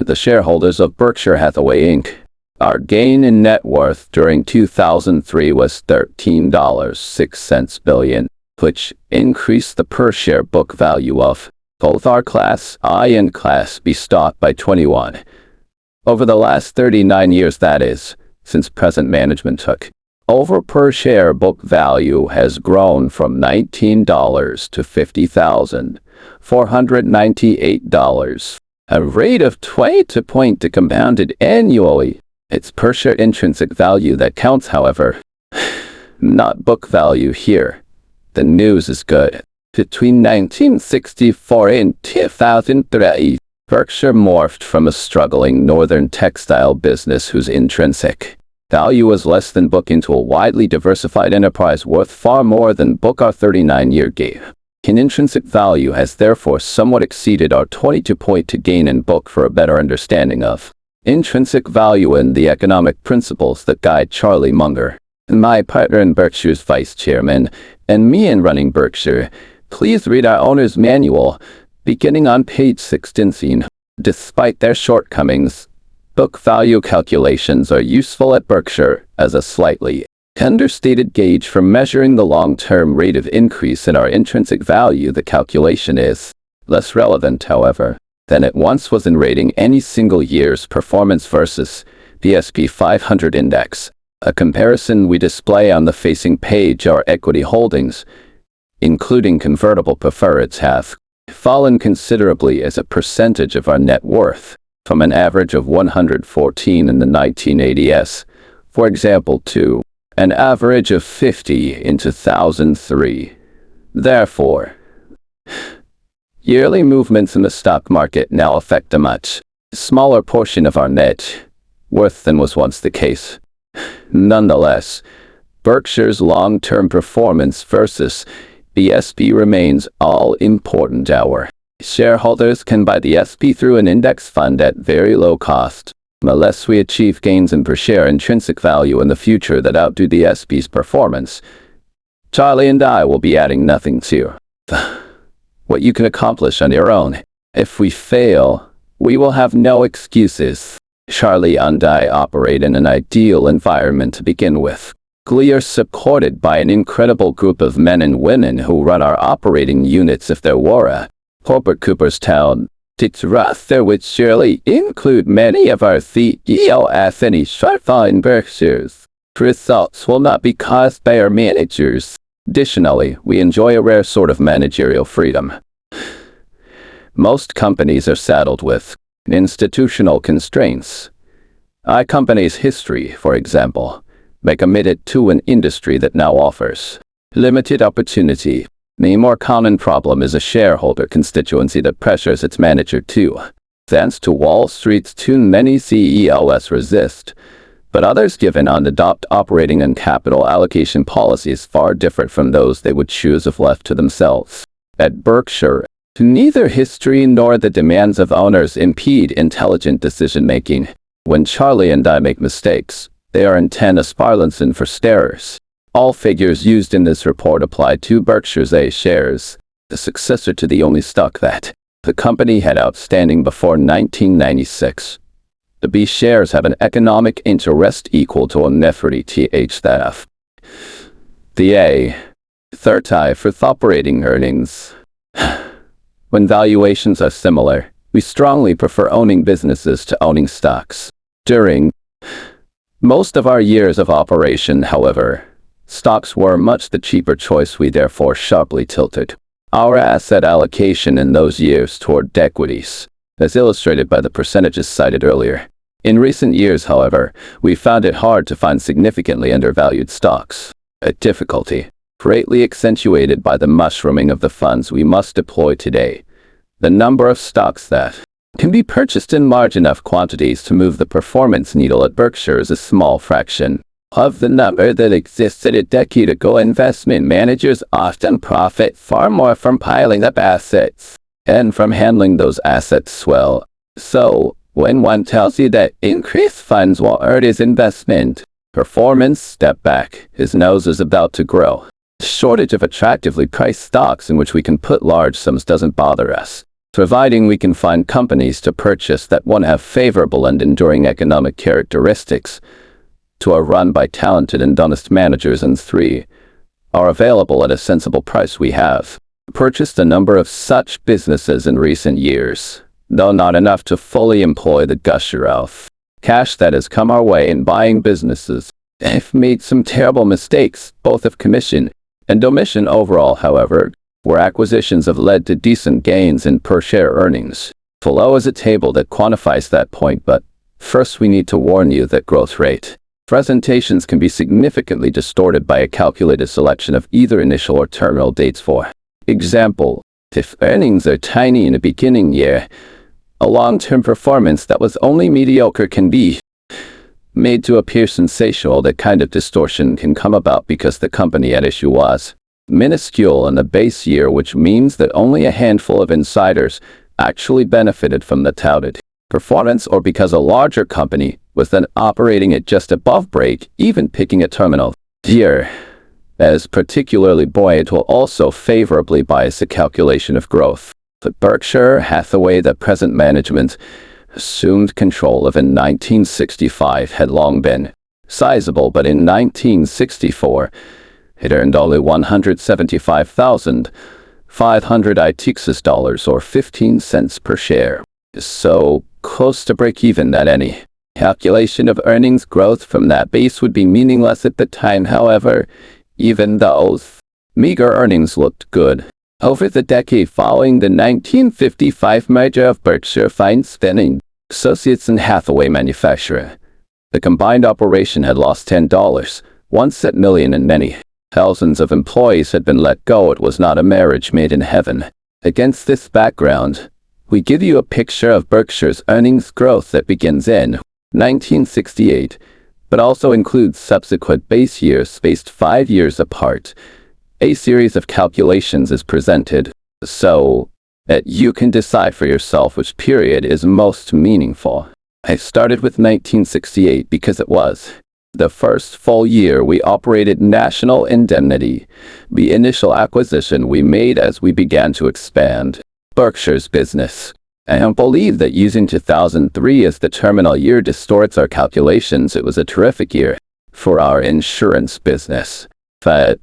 the shareholders of Berkshire Hathaway Inc. Our gain in net worth during 2003 was $13.06 billion, which increased the per-share book value of both our Class I and Class B stock by 21. Over the last 39 years, that is, since present management took over, per-share book value has grown from $19 to $50,498, a rate of 20% compounded annually. It's per-share intrinsic value that counts, however, not book value here. The news is good. Between 1964 and 2003, Berkshire morphed from a struggling northern textile business whose intrinsic value was less than book into a widely diversified enterprise worth far more than book. Our 39-year gain in intrinsic value has therefore somewhat exceeded our 22% gain in book. For a better understanding of intrinsic value and the economic principles that guide Charlie Munger, my partner and Berkshire's vice chairman, and me in running Berkshire, please read our owner's manual, beginning on page 16. Despite their shortcomings, book value calculations are useful at Berkshire as a slightly understated gauge for measuring the long-term rate of increase in our intrinsic value. The calculation is less relevant, however, than it once was in rating any single year's performance versus the S&P 500 index, a comparison we display on the facing page. Our equity holdings, including convertible preferreds, have fallen considerably as a percentage of our net worth, from an average of 114 in the 1980s, for example, to an average of 50 in 2003. Therefore, yearly movements in the stock market now affect a much smaller portion of our net worth than was once the case. Nonetheless, Berkshire's long-term performance versus the S&P remains all-important. Our shareholders can buy the S&P through an index fund at very low cost, unless we achieve gains in per-share intrinsic value in the future that outdo the S&P's performance. Charlie and I will be adding nothing to what you can accomplish on your own. If we fail, we will have no excuses. Charlie and I operate in an ideal environment to begin with. We are supported by an incredible group of men and women who run our operating units. If there were a corporate Cooperstown to trust, there would surely include many of our CEOs and short-fine Berkshires. Results will not be caused by our managers. Additionally, we enjoy a rare sort of managerial freedom. Most companies are saddled with institutional constraints. Our company's history, for example, may commit it to an industry that now offers limited opportunity. A more common problem is a shareholder constituency that pressures its manager to advance to Wall Street's too many CEOs resist, but others give in and adopt operating and capital allocation policies far different from those they would choose if left to themselves. At Berkshire, neither history nor the demands of owners impede intelligent decision-making. When Charlie and I make mistakes, they are in tennis parlance for starers. All figures used in this report apply to Berkshire's A shares, the successor to the only stock that the company had outstanding before 1996. The B shares have an economic interest equal to a neferty THF. The A, 30 for operating earnings. When valuations are similar, we strongly prefer owning businesses to owning stocks. During most of our years of operation, however, stocks were much the cheaper choice. We therefore sharply tilted our asset allocation in those years toward equities, as illustrated by the percentages cited earlier. In recent years, however, we found it hard to find significantly undervalued stocks, a difficulty greatly accentuated by the mushrooming of the funds we must deploy today. The number of stocks that can be purchased in large enough quantities to move the performance needle at Berkshire is a small fraction of the number that existed a decade ago. Investment managers often profit far more from piling up assets and from handling those assets well. So, when one tells you that increased funds will hurt his investment performance, step back. His nose is about to grow. The shortage of attractively priced stocks in which we can put large sums doesn't bother us. providing we can find companies to purchase that, one, have favorable and enduring economic characteristics, two, are run by talented and honest managers, and three, are available at a sensible price. We have purchased a number of such businesses in recent years, though not enough to fully employ the gusher of cash that has come our way in buying businesses. I've made some terrible mistakes, both of commission and omission. Overall, however, where acquisitions have led to decent gains in per-share earnings. Below is a table that quantifies that point, but first we need to warn you that growth rate presentations can be significantly distorted by a calculated selection of either initial or terminal dates. For example, if earnings are tiny in a beginning year, a long-term performance that was only mediocre can be made to appear sensational. That kind of distortion can come about because the company at issue was minuscule in the base year, which means that only a handful of insiders actually benefited from the touted performance, or because a larger company was then operating at just above break even. Picking a terminal year as particularly buoyant will also favorably bias the calculation of growth. But Berkshire Hathaway, the present management assumed control of in 1965, had long been sizable, but in 1964 it earned only $175,500 dollars, or 15 cents per share. So close to break-even that any calculation of earnings growth from that base would be meaningless at the time. However, even those meager earnings looked good. Over the decade following the 1955 merger of Berkshire Fine Associates and Hathaway Manufacturer, the combined operation had lost $10 million, and many thousands of employees had been let go. It was not a marriage made in heaven. Against this background, we give you a picture of Berkshire's earnings growth that begins in 1968, but also includes subsequent base years spaced 5 years apart. A series of calculations is presented, so that you can decide for yourself which period is most meaningful. I started with 1968 because it was the first full year we operated National Indemnity, the initial acquisition we made as we began to expand Berkshire's business. I don't believe that using 2003 as the terminal year distorts our calculations. It was a terrific year for our insurance business, but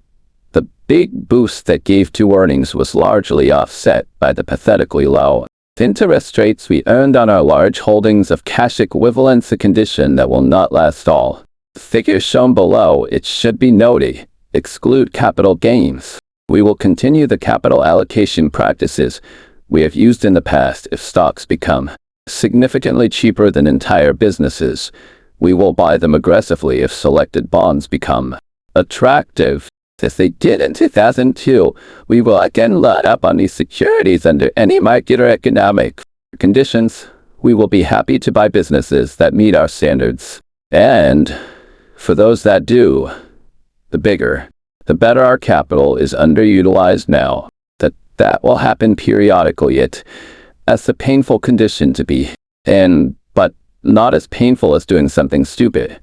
the big boost that gave to earnings was largely offset by the pathetically low interest rates we earned on our large holdings of cash equivalents, a condition that will not last. All figures shown below, it should be noted, exclude capital gains. We will continue the capital allocation practices we have used in the past. If stocks become significantly cheaper than entire businesses, we will buy them aggressively. If selected bonds become attractive, as they did in 2002, we will again load up on these securities under any market or economic conditions. We will be happy to buy businesses that meet our standards. And for those that do, the bigger, the better. Our capital is underutilized now. That will happen periodically. It as a painful condition to be in, but not as painful as doing something stupid.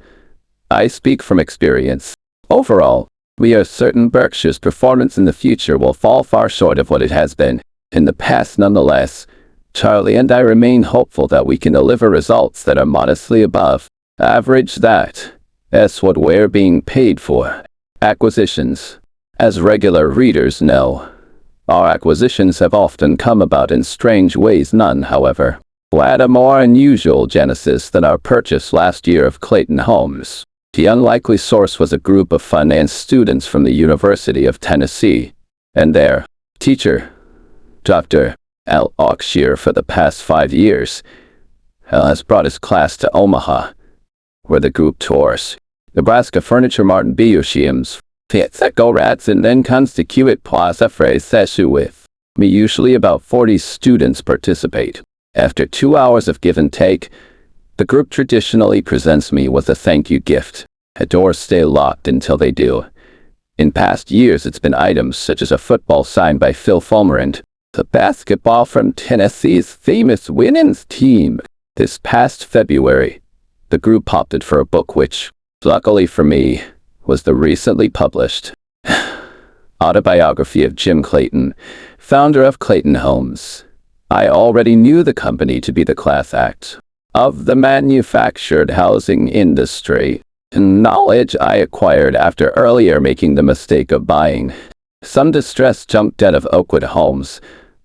I speak from experience. Overall, we are certain Berkshire's performance in the future will fall far short of what it has been in the past. Nonetheless, Charlie and I remain hopeful that we can deliver results that are modestly above average. That's what we're being paid for. Acquisitions. As regular readers know, our acquisitions have often come about in strange ways. None, however, had a more unusual genesis than our purchase last year of Clayton Homes. The unlikely source was a group of finance students from the University of Tennessee, and their teacher, Dr. Al Berkshire, for the past 5 years, has brought his class to Omaha, where the group tours Nebraska Furniture Mart Museums, Go Rats, and then constitute Plaza Phrase session with me. Usually about 40 students participate. After 2 hours of give and take, the group traditionally presents me with a thank you gift. The doors stay locked until they do. In past years, it's been items such as a football signed by Phil Fulmer and the basketball from Tennessee's famous women's team. This past February, the group opted for a book which, luckily for me, was the recently published autobiography of Jim Clayton, founder of Clayton Homes. I already knew the company to be the class act of the manufactured housing industry, knowledge I acquired after earlier making the mistake of buying some distressed junk debt of Oakwood Homes,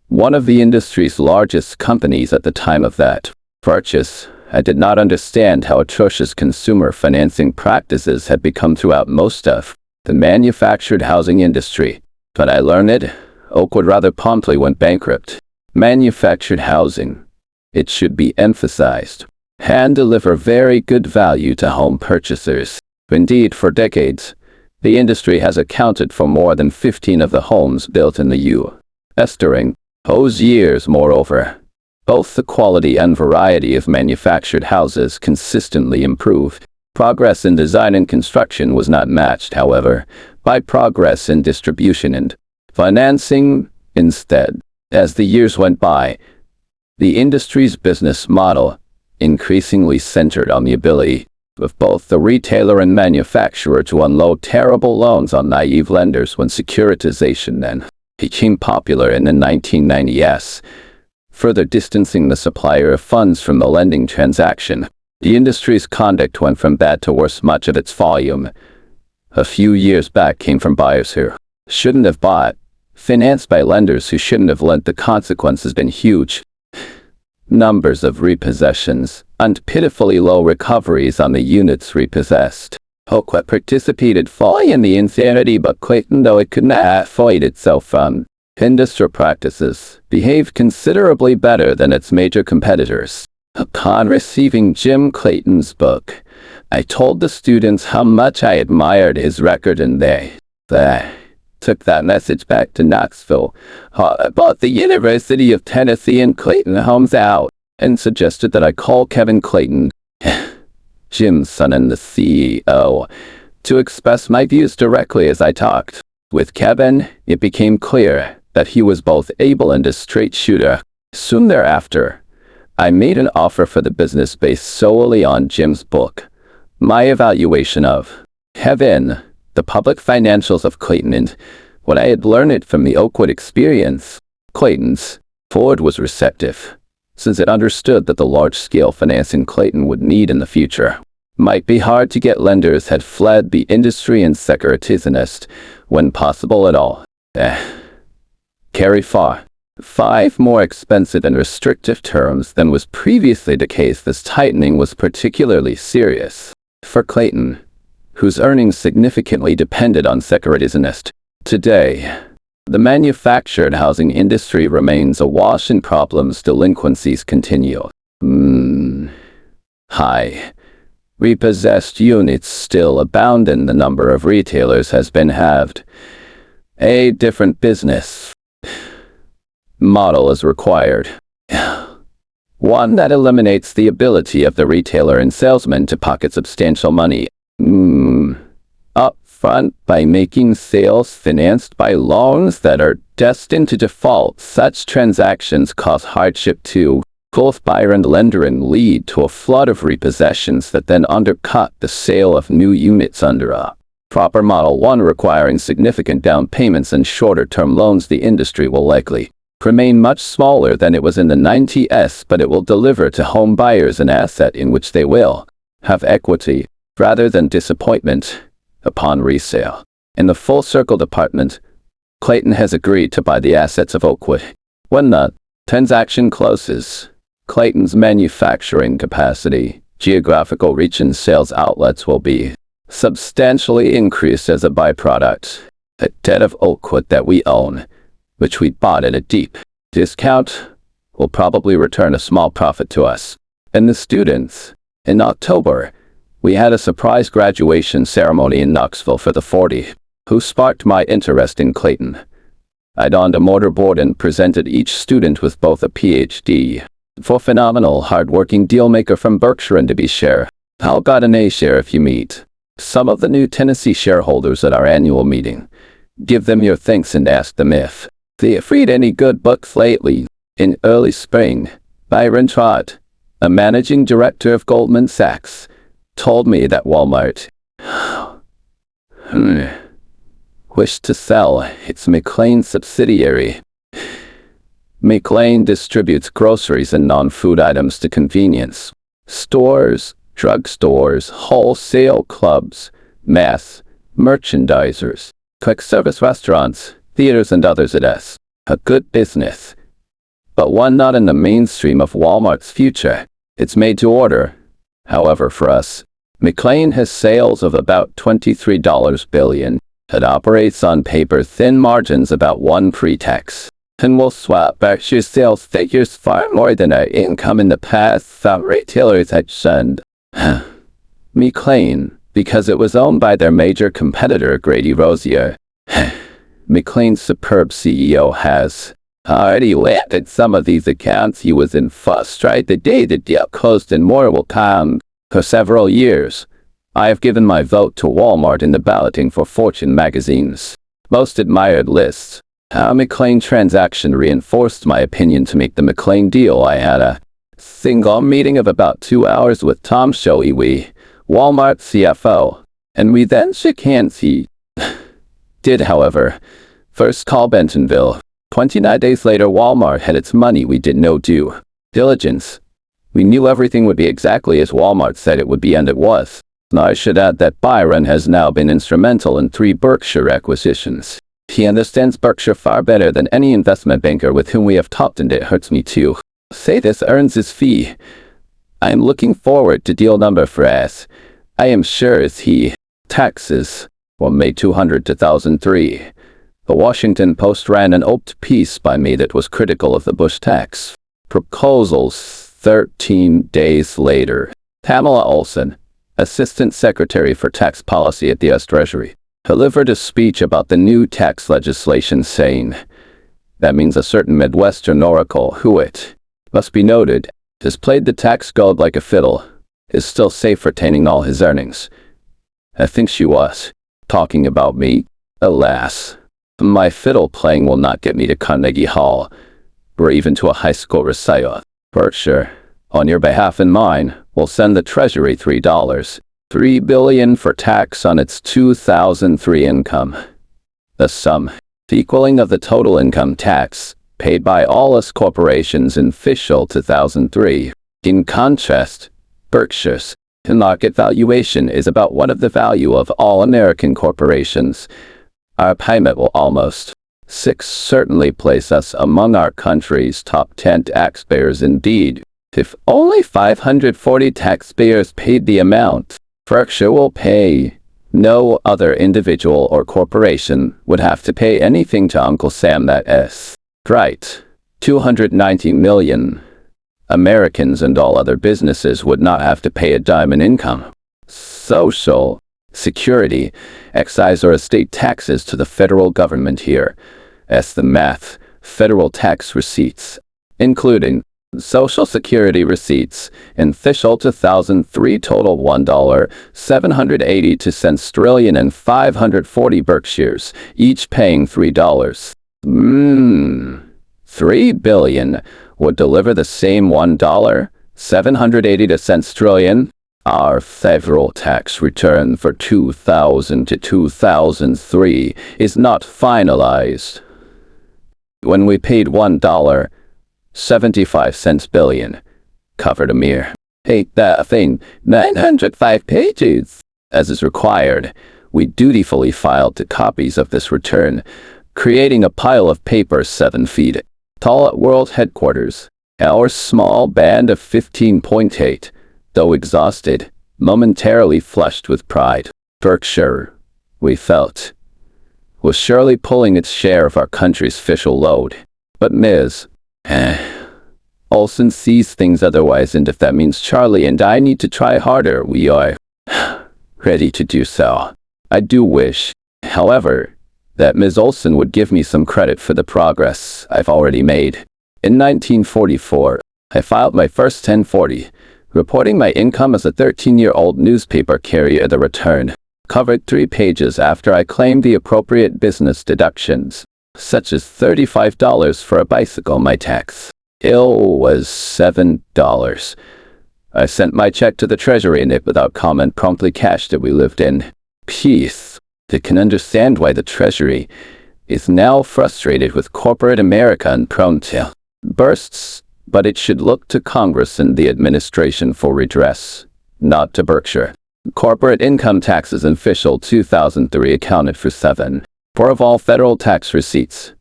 one of the industry's largest companies at the time of that purchase. I did not understand how atrocious consumer financing practices had become throughout most of the manufactured housing industry, but I learned it. Oakwood rather promptly went bankrupt. Manufactured housing, it should be emphasized, can deliver very good value to home purchasers. Indeed, for decades, the industry has accounted for more than 15 of the homes built in the U.S. during those years. Moreover, both the quality and variety of manufactured houses consistently improved. Progress in design and construction was not matched, however, by progress in distribution and financing. Instead, as the years went by, the industry's business model increasingly centered on the ability of both the retailer and manufacturer to unload terrible loans on naive lenders. When securitization then became popular in the 1990s, further distancing the supplier of funds from the lending transaction, the industry's conduct went from bad to worse. Much of its volume a few years back came from buyers who shouldn't have bought, financed by lenders who shouldn't have lent. The consequence has been huge numbers of repossessions and pitifully low recoveries on the units repossessed. Oakwood participated fully in the insanity, but Clayton, though it could not avoid itself from industry practices, behaved considerably better than its major competitors. Upon receiving Jim Clayton's book, I told the students how much I admired his record, and they took that message back to Knoxville, bought the University of Tennessee and Clayton Homes out, and suggested that I call Kevin Clayton, Jim's son and the CEO, to express my views directly. As I talked with Kevin, it became clear that he was both able and a straight shooter. Soon thereafter, I made an offer for the business based solely on Jim's book. My evaluation of Kevin, the public financials of Clayton, and what I had learned from the Oakwood experience. Clayton's board was receptive, since it understood that the large-scale financing Clayton would need in the future might be hard to get. Lenders had fled the industry, and securitization, when possible at all, carry far 5 more expensive and restrictive terms than was previously the case. This tightening was particularly serious for Clayton, whose earnings significantly depended on securitization. Today, the manufactured housing industry remains awash in problems. Delinquencies continue. High repossessed units still abound, and the number of retailers has been halved. A different business model is required. One that eliminates the ability of the retailer and salesman to pocket substantial money up front by making sales financed by loans that are destined to default. Such transactions cause hardship to both buyer and lender and lead to a flood of repossessions that then undercut the sale of new units under a proper model, one requiring significant down payments and shorter-term loans. The industry will likely remain much smaller than it was in the 90s, but it will deliver to home buyers an asset in which they will have equity rather than disappointment upon resale. In the full circle department, Clayton has agreed to buy the assets of Oakwood. When the transaction closes, Clayton's manufacturing capacity, geographical reach, and sales outlets will be substantially increased as a byproduct. The debt of Oakwood that we own, which we bought at a deep discount, will probably return a small profit to us. And the students, in October, we had a surprise graduation ceremony in Knoxville for the 40, who sparked my interest in Clayton. I donned a mortarboard and presented each student with both a PhD for phenomenal, hard-working dealmaker from Berkshire, and to be sure, I'll got an A share if you meet some of the new Tennessee shareholders at our annual meeting. Give them your thanks and ask them if they have read any good books lately. In early spring, Byron Trott, a managing director of Goldman Sachs, told me that Walmart wished to sell its McLean subsidiary, McLean distributes groceries and non-food items to convenience stores, drugstores, wholesale clubs, mass merchandisers, quick service restaurants, theaters, and others. It is a good business, but one not in the mainstream of Walmart's future. It's made to order. However, for us, McLean has sales of about $23 billion. It operates on paper-thin margins, about one pre-tax, and will swap Berkshire sales figures far more than our income in the past, some retailers had shunned. McLean, because it was owned by their major competitor, Grady Rosier. McLean's superb CEO has already landed some of these accounts. He was in fuss right the day the deal closed, and more will come. For several years, I have given my vote to Walmart in the balloting for Fortune magazine's most admired lists. Our McLean transaction reinforced my opinion. To make the McLean deal, I had a single meeting of about 2 hours with Tom Shoei, Walmart CFO, and we then shook hands. He did, however, first call Bentonville. 29 days later, Walmart had its money. We did no due diligence. We knew everything would be exactly as Walmart said it would be, and it was. I should add that Byron has now been instrumental in 3 Berkshire acquisitions. He understands Berkshire far better than any investment banker with whom we have talked, and it hurts me to say this earns his fee. I am looking forward to deal number 4 as I am sure as he. Taxes. From May 200 to 2003. The Washington Post ran an op-ed piece by me that was critical of the Bush tax proposals. 13 days later, Pamela Olson, Assistant Secretary for Tax Policy at the U.S. Treasury, delivered a speech about the new tax legislation, saying, "That means a certain Midwestern oracle who, it must be noted, has played the tax god like a fiddle, is still safe retaining all his earnings." I think she was talking about me. Alas, my fiddle playing will not get me to Carnegie Hall, or even to a high school recital. Berkshire, on your behalf and mine, will send the Treasury $3 billion for tax on its 2003 income. The sum, the equaling of the total income tax paid by all us corporations in fiscal 2003. In contrast, Berkshire's market valuation is about one of the value of all American corporations. Our payment will almost certainly place us among our country's top 10 taxpayers. Indeed, if only 540 taxpayers paid the amount Berkshire will pay, no other individual or corporation would have to pay anything to Uncle Sam. That is right. 290 million Americans and all other businesses would not have to pay a dime in income, Social Security, excise, or estate taxes to the federal government here. As the math, federal tax receipts, including Social Security receipts, in fiscal 2003 total $1.782 trillion and 540 Berkshires, each paying $3. $3 billion would deliver the same $1.782 trillion. Our federal tax return for 2000 to 2003 is not finalized. When we paid $1.75 billion, covered a mere 8,905 pages. As is required, we dutifully filed 2 copies of this return, creating a pile of paper 7 feet tall at world headquarters. Our small band of 15.8, though exhausted, momentarily flushed with pride. Berkshire, we felt, was surely pulling its share of our country's fiscal load. But Ms. Olson sees things otherwise, and if that means Charlie and I need to try harder, we are ready to do so. I do wish, however, that Ms. Olson would give me some credit for the progress I've already made. In 1944, I filed my first 1040, reporting my income as a 13-year-old newspaper carrier. The return covered 3 pages after I claimed the appropriate business deductions, such as $35 for a bicycle. My tax bill was $7. I sent my check to the Treasury, and it without comment promptly cashed it. We lived in peace. They can understand why the Treasury is now frustrated with corporate America and prone to bursts, but it should look to Congress and the administration for redress, not to Berkshire. Corporate income taxes in fiscal 2003 accounted for 7% of all federal tax receipts,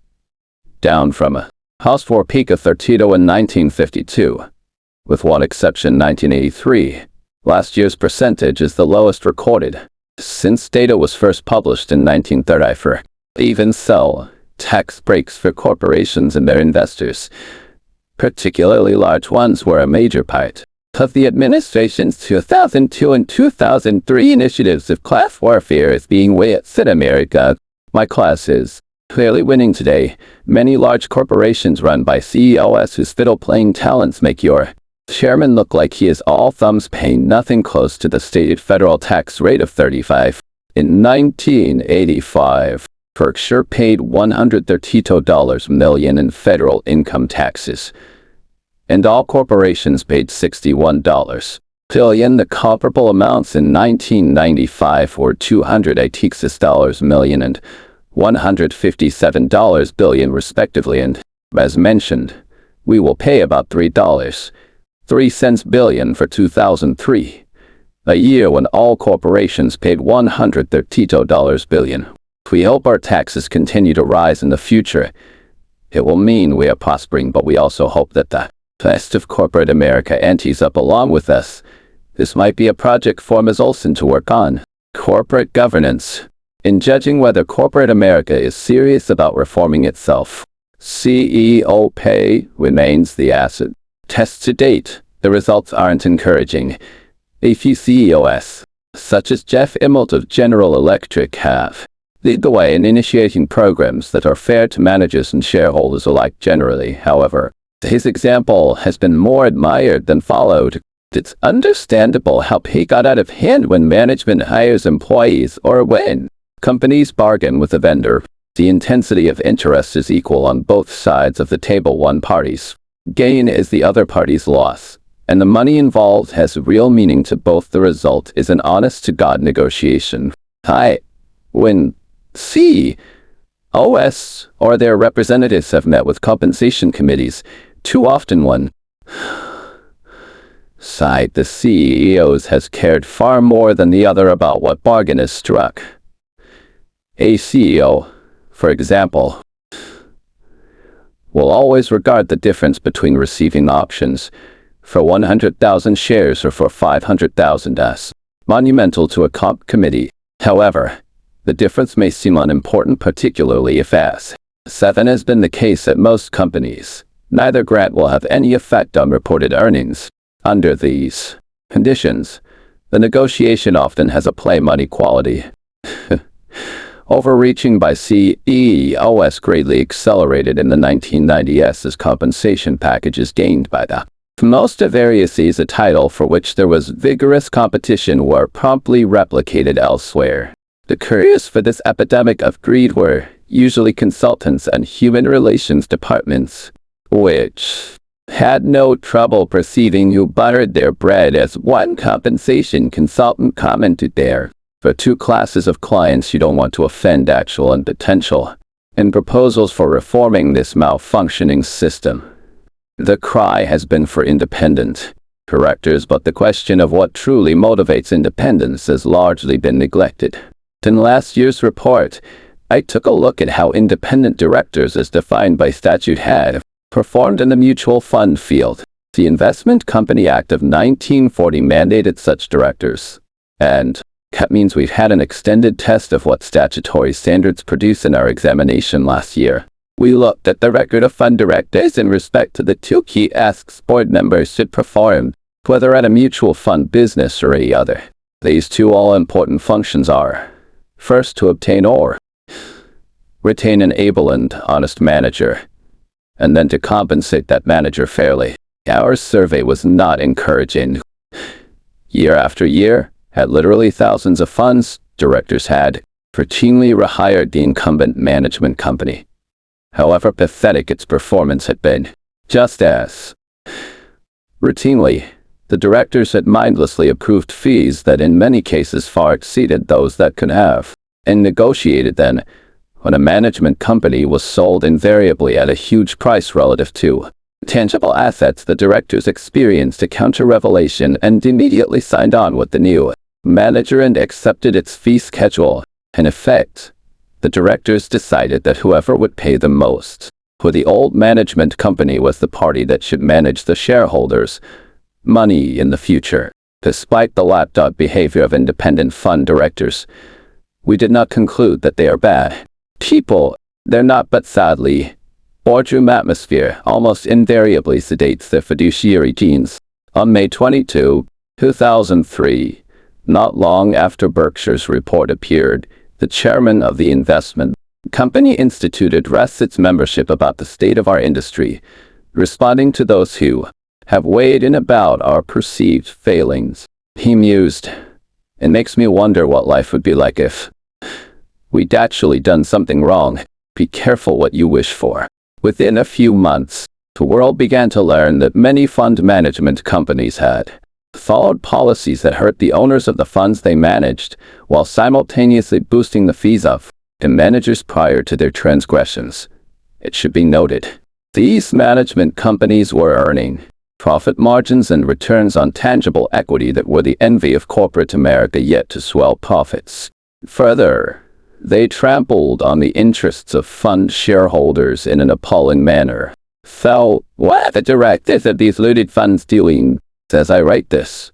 down from a house for peak of 32 in 1952, with one exception 1983. Last year's percentage is the lowest recorded since data was first published in 1934. Even so, tax breaks for corporations and their investors, particularly large ones, were a major part of the administration's 2002 and 2003 initiatives of class warfare is being waged in America. My class is clearly winning today. Many large corporations run by CEOs whose fiddle-playing talents make your chairman look like he is all thumbs, paying nothing close to the stated federal tax rate of 35%. In 1985, Berkshire paid $132 million in federal income taxes, and all corporations paid $61 billion. The comparable amounts in 1995 were $286 million and $157 billion respectively, and, as mentioned, we will pay about $3.03 billion for 2003, a year when all corporations paid $132 billion. We hope our taxes continue to rise in the future. It will mean we are prospering, but we also hope that the rest of corporate America antes up along with us. This might be a project for Ms. Olson to work on. Corporate governance. In judging whether corporate America is serious about reforming itself, CEO pay remains the asset. Tests to date, the results aren't encouraging. A few CEOs, such as Jeff Immelt of General Electric, have led the way in initiating programs that are fair to managers and shareholders alike generally. However, his example has been more admired than followed. It's understandable how pay got out of hand when management hires employees or when companies bargain with a vendor. The intensity of interest is equal on both sides of the table. One party's gain is the other party's loss, and the money involved has real meaning to both. The result is an honest-to-God negotiation. When CEOs or their representatives have met with compensation committees, too often one side, the CEOs, has cared far more than the other about what bargain is struck. A CEO, for example, will always regard the difference between receiving options for 100,000 shares or for 500,000 as monumental to a comp committee. However, the difference may seem unimportant, particularly if, as 7 has been the case at most companies, neither grant will have any effect on reported earnings. Under these conditions, the negotiation often has a play money quality. Overreaching by CEOs greatly accelerated in the 1990s as compensation packages gained by the most of various is a title for which there was vigorous competition were promptly replicated elsewhere. The couriers for this epidemic of greed were usually consultants and human relations departments, which had no trouble perceiving who buttered their bread. As one compensation consultant commented, there are two classes of clients you don't want to offend: actual and potential. In proposals for reforming this malfunctioning system, the cry has been for independent directors, but the question of what truly motivates independence has largely been neglected. In last year's report, I took a look at how independent directors, as defined by statute, had performed in the mutual fund field. The Investment Company Act of 1940 mandated such directors, and that means we've had an extended test of what statutory standards produce in our examination last year. We looked at the record of fund directors in respect to the two key tasks board members should perform, whether at a mutual fund business or any other. These two all-important functions are, first, to obtain or retain an able and honest manager, and then to compensate that manager fairly. Our survey was not encouraging. Year after year, at literally thousands of funds, directors had routinely rehired the incumbent management company. However pathetic its performance had been, just as routinely, the directors had mindlessly approved fees that in many cases far exceeded those that could have, and negotiated then, when a management company was sold invariably at a huge price relative to tangible assets. The directors experienced a counter-revelation and immediately signed on with the new manager and accepted its fee schedule. In effect, the directors decided that whoever would pay the most for the old management company was the party that should manage the shareholders' money in the future. Despite the lapdog behavior of independent fund directors, we did not conclude that they are bad people. They're not, but sadly, boardroom atmosphere almost invariably sedates their fiduciary genes. On May 22, 2003, not long after Berkshire's report appeared, the chairman of the investment company instituted addressed its membership about the state of our industry, responding to those who have weighed in about our perceived failings. He mused, "It makes me wonder what life would be like if we'd actually done something wrong. Be careful what you wish for." Within a few months, the world began to learn that many fund management companies had followed policies that hurt the owners of the funds they managed, while simultaneously boosting the fees of the managers prior to their transgressions. It should be noted, these management companies were earning profit margins and returns on tangible equity that were the envy of corporate America, yet to swell profits further, they trampled on the interests of fund shareholders in an appalling manner. So, what are the directors of these looted funds doing? As I write this,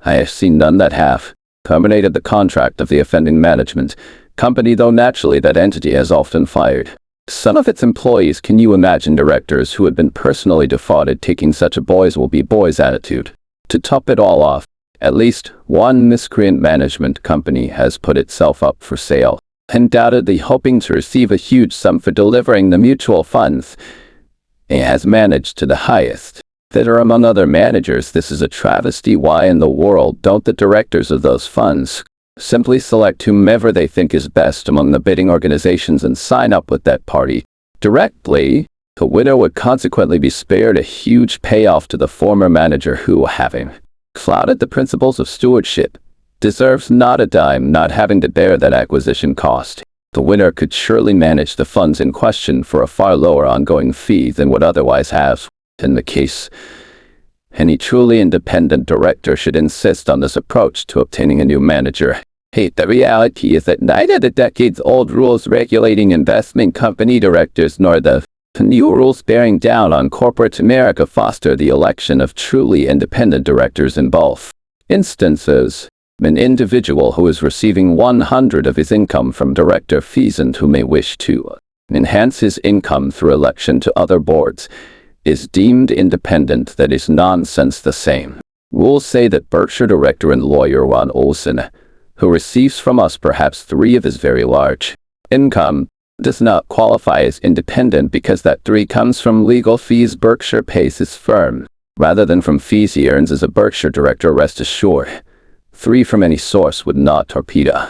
I have seen none that have terminated the contract of the offending management company, though naturally that entity has often fired some of its employees. Can you imagine directors who had been personally defrauded taking such a boys will be boys attitude? To top it all off, at least one miscreant management company has put itself up for sale, undoubtedly hoping to receive a huge sum for delivering the mutual funds it has managed to the highest bidder among other managers. This is a travesty. Why in the world don't the directors of those funds simply select whomever they think is best among the bidding organizations and sign up with that party directly? The winner would consequently be spared a huge payoff to the former manager who, having flouted the principles of stewardship, deserves not a dime, not having to bear that acquisition cost. The winner could surely manage the funds in question for a far lower ongoing fee than would otherwise have been the case. Any truly independent director should insist on this approach to obtaining a new manager. Hey, the reality is that neither the decades-old rules regulating investment company directors nor the new rules bearing down on corporate America foster the election of truly independent directors in both instances. An individual who is receiving 100 of his income from director fees and who may wish to enhance his income through election to other boards is deemed independent. That is nonsense. The same rules say that Berkshire director and lawyer Ron Olson, who receives from us perhaps 3 of his very large income, does not qualify as independent because that 3 comes from legal fees Berkshire pays his firm, rather than from fees he earns as a Berkshire director. Rest assured, 3 from any source would not torpedo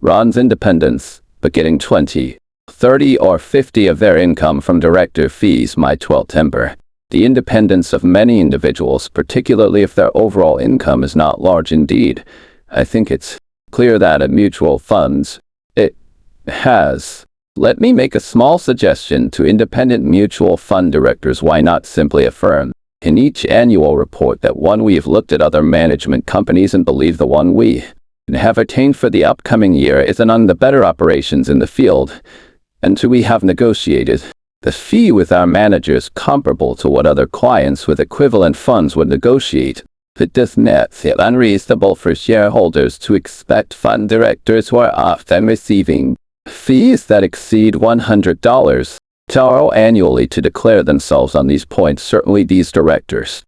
Ron's independence, but getting 20, 30 or 50 of their income from director fees might well temper the independence of many individuals, particularly if their overall income is not large. Indeed, I think it's clear that at mutual funds, it has. Let me make a small suggestion to independent mutual fund directors. Why not simply affirm in each annual report that one we have looked at other management companies and believe the one we have attained for the upcoming year is among the better operations in the field, and we have negotiated the fee with our managers comparable to what other clients with equivalent funds would negotiate. It does not feel unreasonable for shareholders to expect fund directors who are often receiving fees that exceed $100 annually to declare themselves on these points. Certainly these directors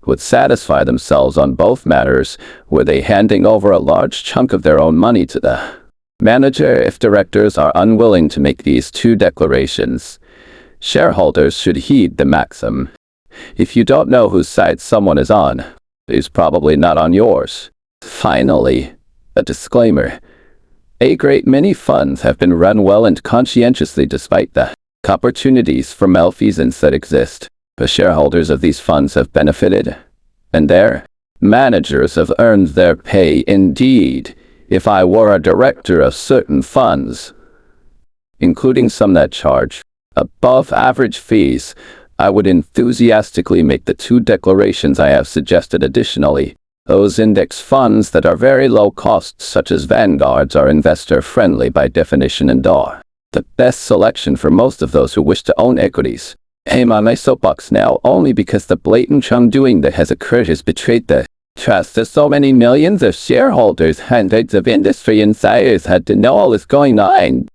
would satisfy themselves on both matters were they handing over a large chunk of their own money to the manager. If directors are unwilling to make these 2 declarations, shareholders should heed the maxim: if you don't know whose side someone is on, he's probably not on yours. Finally, a disclaimer. A great many funds have been run well and conscientiously despite the opportunities for malfeasance that exist. The shareholders of these funds have benefited, and their managers have earned their pay. Indeed, if I were a director of certain funds, including some that charge above average fees, I would enthusiastically make the two declarations I have suggested. Additionally, those index funds that are very low cost, such as Vanguards, are investor-friendly by definition and are the best selection for most of those who wish to own equities. I'm on my soapbox now only because the blatant wrongdoing that has occurred has betrayed the trust of so many millions of shareholders. Hundreds of industry insiders had to know all this going on.